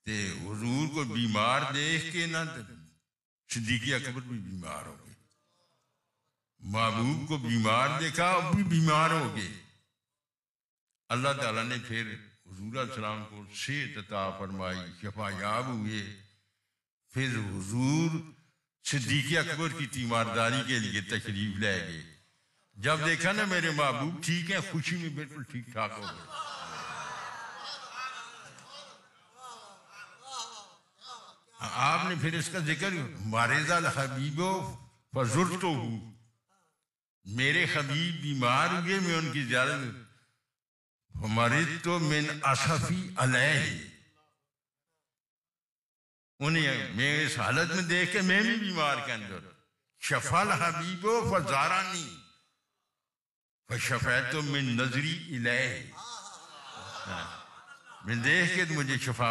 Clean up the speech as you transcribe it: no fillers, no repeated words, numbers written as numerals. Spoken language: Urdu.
تے حضور کو بیمار دیکھ کے نہ صدیق اکبر بھی بیمار ہو گئے، محبوب کو بیمار دیکھا اب بھی بیمار ہو گئے۔ اللہ تعالیٰ نے پھر حضور علیہ السلام کو صحت عطا فرمائی، شفا یاب ہوئے۔ پھر حضور صدیق اکبر کی تیمارداری کے لیے تشریف لے گئے، جب دیکھا نا میرے محبوب ٹھیک ہیں، خوشی میں بالکل ٹھیک ٹھاک ہو گئے۔ آپ نے پھر اس کا ذکر مارز الحبیب فزرتہ، میرے حبیب بیمار ہوئے میں ان کی زیارت، مرضت من اسفی علیہ، انہیں میں اس حالت میں دیکھ کے میں بھی بیمار کے اندر، شفا الحبیب فزارانی فشفیت من نظری الیہ، میں دیکھ کے مجھے شفا